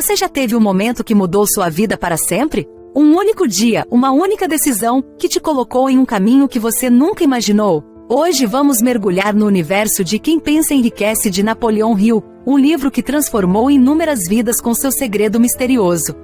Você já teve um momento que mudou sua vida para sempre? Um único dia, uma única decisão, que te colocou em um caminho que você nunca imaginou? Hoje vamos mergulhar no universo de Quem Pensa Enriquece de Napoleon Hill, um livro que transformou inúmeras vidas com seu segredo misterioso.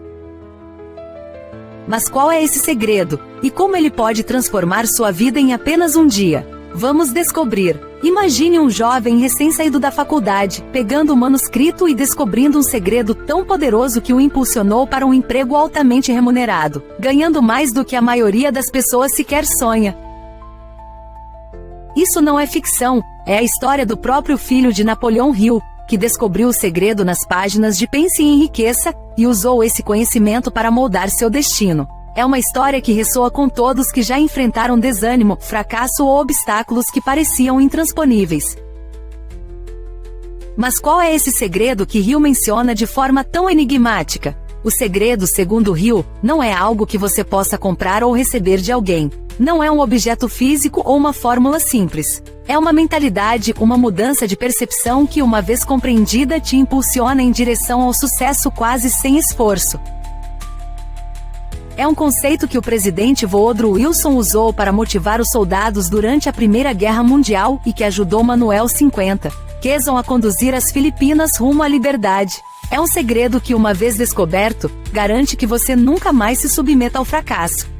Mas qual é esse segredo? E como ele pode transformar sua vida em apenas um dia? Vamos descobrir. Imagine um jovem recém-saído da faculdade, pegando um manuscrito e descobrindo um segredo tão poderoso que o impulsionou para um emprego altamente remunerado, ganhando mais do que a maioria das pessoas sequer sonha. Isso não é ficção, é a história do próprio filho de Napoleon Hill, que descobriu o segredo nas páginas de Pense e Enriqueça, e usou esse conhecimento para moldar seu destino. É uma história que ressoa com todos que já enfrentaram desânimo, fracasso ou obstáculos que pareciam intransponíveis. Mas qual é esse segredo que Hill menciona de forma tão enigmática? O segredo, segundo Hill, não é algo que você possa comprar ou receber de alguém. Não é um objeto físico ou uma fórmula simples. É uma mentalidade, uma mudança de percepção que, uma vez compreendida, te impulsiona em direção ao sucesso quase sem esforço. É um conceito que o presidente Woodrow Wilson usou para motivar os soldados durante a Primeira Guerra Mundial e que ajudou Manuel 50. Quezon a conduzir as Filipinas rumo à liberdade. É um segredo que, uma vez descoberto, garante que você nunca mais se submeta ao fracasso.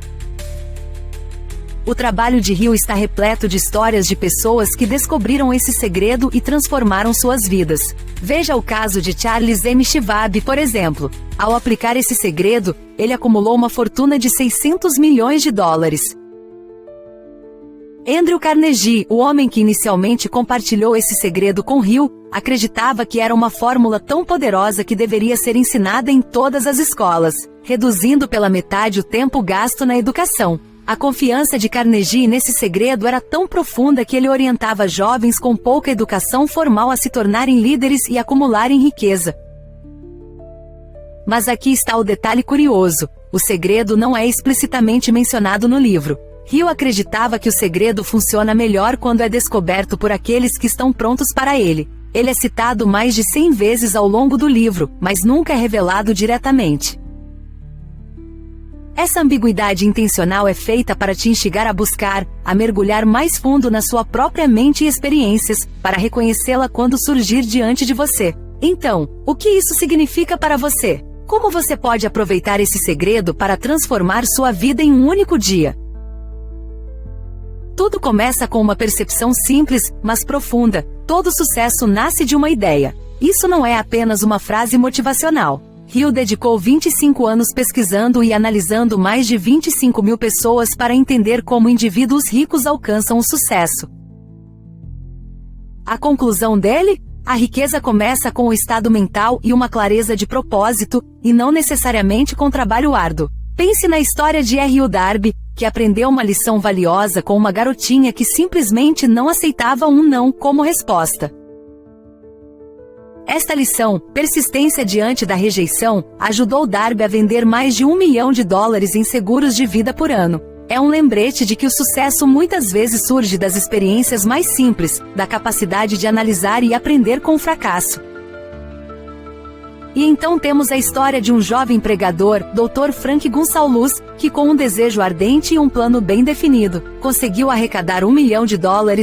O trabalho de Hill está repleto de histórias de pessoas que descobriram esse segredo e transformaram suas vidas. Veja o caso de Charles M. Schwab, por exemplo. Ao aplicar esse segredo, ele acumulou uma fortuna de 600 milhões de dólares. Andrew Carnegie, o homem que inicialmente compartilhou esse segredo com Hill, acreditava que era uma fórmula tão poderosa que deveria ser ensinada em todas as escolas, reduzindo pela metade o tempo gasto na educação. A confiança de Carnegie nesse segredo era tão profunda que ele orientava jovens com pouca educação formal a se tornarem líderes e acumularem riqueza. Mas aqui está o detalhe curioso: o segredo não é explicitamente mencionado no livro. Hill acreditava que o segredo funciona melhor quando é descoberto por aqueles que estão prontos para ele. Ele é citado mais de 100 vezes ao longo do livro, mas nunca é revelado diretamente. Essa ambiguidade intencional é feita para te instigar a buscar, a mergulhar mais fundo na sua própria mente e experiências, para reconhecê-la quando surgir diante de você. Então, o que isso significa para você? Como você pode aproveitar esse segredo para transformar sua vida em um único dia? Tudo começa com uma percepção simples, mas profunda. Todo sucesso nasce de uma ideia. Isso não é apenas uma frase motivacional. Hill dedicou 25 anos pesquisando e analisando mais de 25 mil pessoas para entender como indivíduos ricos alcançam o sucesso. A conclusão dele? A riqueza começa com o estado mental e uma clareza de propósito, e não necessariamente com trabalho árduo. Pense na história de R.U. Darby, que aprendeu uma lição valiosa com uma garotinha que simplesmente não aceitava um não como resposta. Esta lição, persistência diante da rejeição, ajudou Darby a vender mais de $1 milhão em seguros de vida por ano. É um lembrete de que o sucesso muitas vezes surge das experiências mais simples, da capacidade de analisar e aprender com o fracasso. E então temos a história de um jovem pregador, Dr. Frank Gunsaulus, que com um desejo ardente e um plano bem definido, conseguiu arrecadar $1 milhão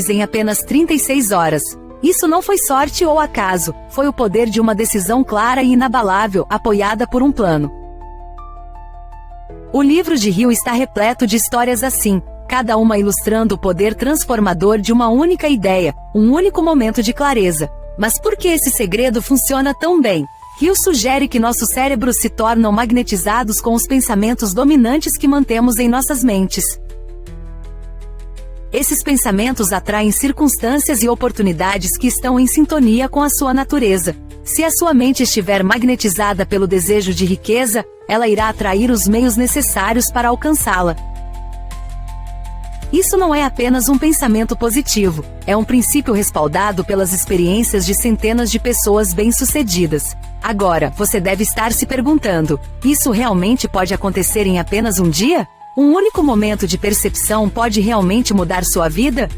em apenas 36 horas. Isso não foi sorte ou acaso, foi o poder de uma decisão clara e inabalável, apoiada por um plano. O livro de Hill está repleto de histórias assim, cada uma ilustrando o poder transformador de uma única ideia, um único momento de clareza. Mas por que esse segredo funciona tão bem? Hill sugere que nossos cérebros se tornam magnetizados com os pensamentos dominantes que mantemos em nossas mentes. Esses pensamentos atraem circunstâncias e oportunidades que estão em sintonia com a sua natureza. Se a sua mente estiver magnetizada pelo desejo de riqueza, ela irá atrair os meios necessários para alcançá-la. Isso não é apenas um pensamento positivo, é um princípio respaldado pelas experiências de centenas de pessoas bem-sucedidas. Agora, você deve estar se perguntando: isso realmente pode acontecer em apenas um dia? Um único momento de percepção pode realmente mudar sua vida?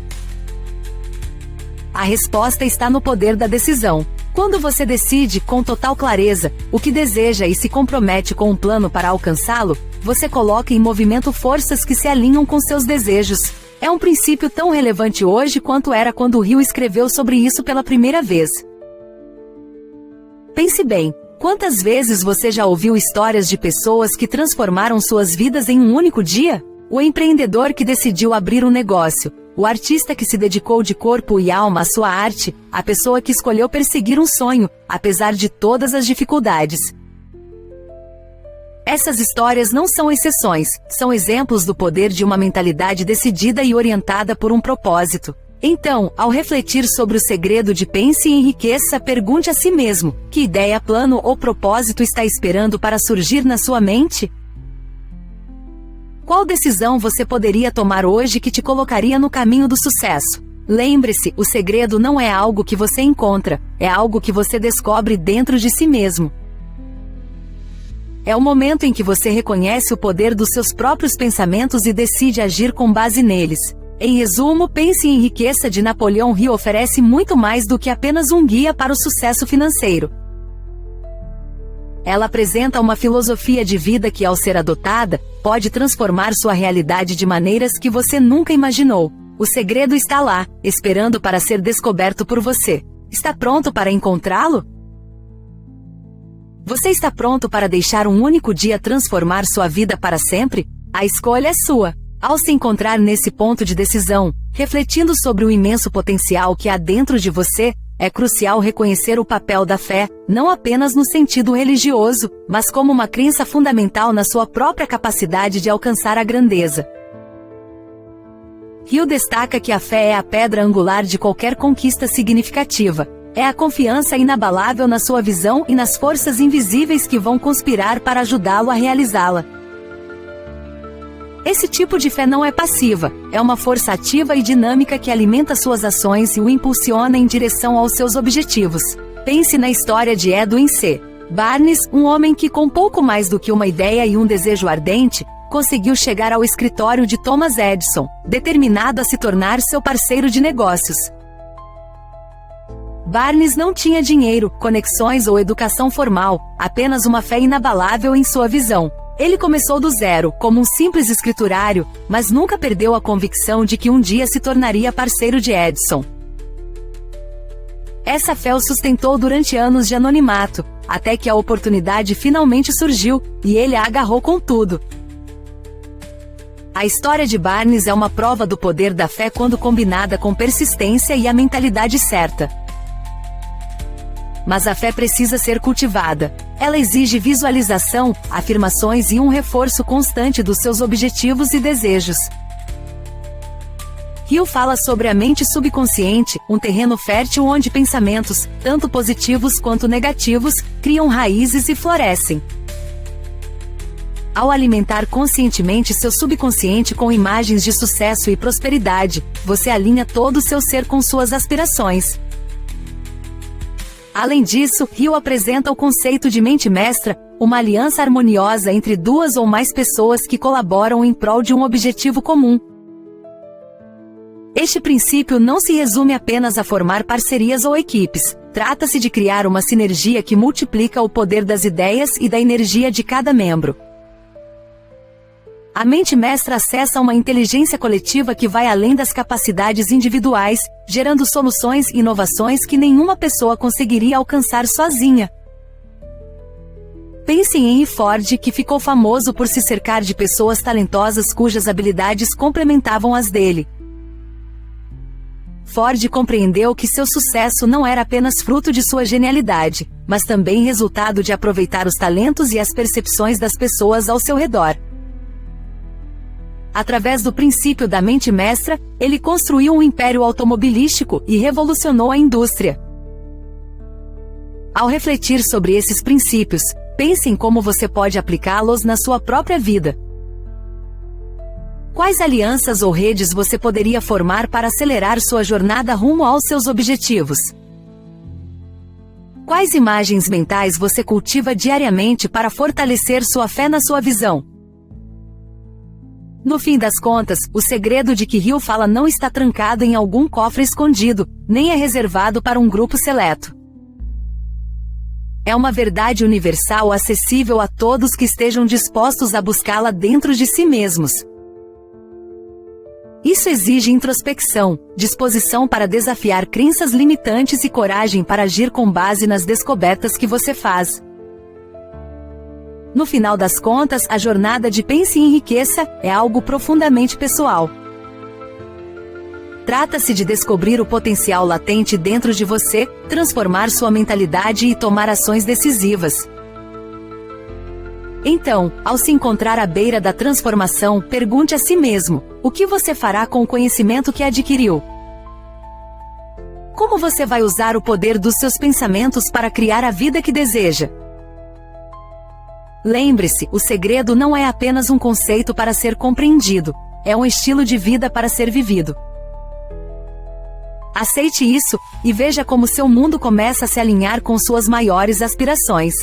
A resposta está no poder da decisão. Quando você decide, com total clareza, o que deseja e se compromete com um plano para alcançá-lo, você coloca em movimento forças que se alinham com seus desejos. É um princípio tão relevante hoje quanto era quando Hill escreveu sobre isso pela primeira vez. Pense bem, quantas vezes você já ouviu histórias de pessoas que transformaram suas vidas em um único dia? O empreendedor que decidiu abrir um negócio, o artista que se dedicou de corpo e alma à sua arte, a pessoa que escolheu perseguir um sonho, apesar de todas as dificuldades. Essas histórias não são exceções, são exemplos do poder de uma mentalidade decidida e orientada por um propósito. Então, ao refletir sobre o segredo de pense e enriqueça, pergunte a si mesmo: que ideia, plano ou propósito está esperando para surgir na sua mente? Qual decisão você poderia tomar hoje que te colocaria no caminho do sucesso? Lembre-se, o segredo não é algo que você encontra, é algo que você descobre dentro de si mesmo. É o momento em que você reconhece o poder dos seus próprios pensamentos e decide agir com base neles. Em resumo, Pense e Enriqueça de Napoleão Hill oferece muito mais do que apenas um guia para o sucesso financeiro. Ela apresenta uma filosofia de vida que, ao ser adotada, pode transformar sua realidade de maneiras que você nunca imaginou. O segredo está lá, esperando para ser descoberto por você. Está pronto para encontrá-lo? Você está pronto para deixar um único dia transformar sua vida para sempre? A escolha é sua. Ao se encontrar nesse ponto de decisão, refletindo sobre o imenso potencial que há dentro de você, é crucial reconhecer o papel da fé, não apenas no sentido religioso, mas como uma crença fundamental na sua própria capacidade de alcançar a grandeza. Hill destaca que a fé é a pedra angular de qualquer conquista significativa. É a confiança inabalável na sua visão e nas forças invisíveis que vão conspirar para ajudá-lo a realizá-la. Esse tipo de fé não é passiva, é uma força ativa e dinâmica que alimenta suas ações e o impulsiona em direção aos seus objetivos. Pense na história de Edwin C. Barnes, um homem que, com pouco mais do que uma ideia e um desejo ardente, conseguiu chegar ao escritório de Thomas Edison, determinado a se tornar seu parceiro de negócios. Barnes não tinha dinheiro, conexões ou educação formal, apenas uma fé inabalável em sua visão. Ele começou do zero, como um simples escriturário, mas nunca perdeu a convicção de que um dia se tornaria parceiro de Edison. Essa fé o sustentou durante anos de anonimato, até que a oportunidade finalmente surgiu, e ele a agarrou com tudo. A história de Barnes é uma prova do poder da fé quando combinada com persistência e a mentalidade certa. Mas a fé precisa ser cultivada. Ela exige visualização, afirmações e um reforço constante dos seus objetivos e desejos. Hill fala sobre a mente subconsciente, um terreno fértil onde pensamentos, tanto positivos quanto negativos, criam raízes e florescem. Ao alimentar conscientemente seu subconsciente com imagens de sucesso e prosperidade, você alinha todo o seu ser com suas aspirações. Além disso, Hill apresenta o conceito de mente mestra, uma aliança harmoniosa entre duas ou mais pessoas que colaboram em prol de um objetivo comum. Este princípio não se resume apenas a formar parcerias ou equipes. Trata-se de criar uma sinergia que multiplica o poder das ideias e da energia de cada membro. A mente mestra acessa uma inteligência coletiva que vai além das capacidades individuais, gerando soluções e inovações que nenhuma pessoa conseguiria alcançar sozinha. Pense em Henry Ford, que ficou famoso por se cercar de pessoas talentosas cujas habilidades complementavam as dele. Ford compreendeu que seu sucesso não era apenas fruto de sua genialidade, mas também resultado de aproveitar os talentos e as percepções das pessoas ao seu redor. Através do princípio da mente mestra, ele construiu um império automobilístico e revolucionou a indústria. Ao refletir sobre esses princípios, pense em como você pode aplicá-los na sua própria vida. Quais alianças ou redes você poderia formar para acelerar sua jornada rumo aos seus objetivos? Quais imagens mentais você cultiva diariamente para fortalecer sua fé na sua visão? No fim das contas, o segredo de que Hill fala não está trancado em algum cofre escondido, nem é reservado para um grupo seleto. É uma verdade universal acessível a todos que estejam dispostos a buscá-la dentro de si mesmos. Isso exige introspecção, disposição para desafiar crenças limitantes e coragem para agir com base nas descobertas que você faz. No final das contas, a jornada de Pense e Enriqueça é algo profundamente pessoal. Trata-se de descobrir o potencial latente dentro de você, transformar sua mentalidade e tomar ações decisivas. Então, ao se encontrar à beira da transformação, pergunte a si mesmo: o que você fará com o conhecimento que adquiriu? Como você vai usar o poder dos seus pensamentos para criar a vida que deseja? Lembre-se, o segredo não é apenas um conceito para ser compreendido, é um estilo de vida para ser vivido. Aceite isso, e veja como seu mundo começa a se alinhar com suas maiores aspirações.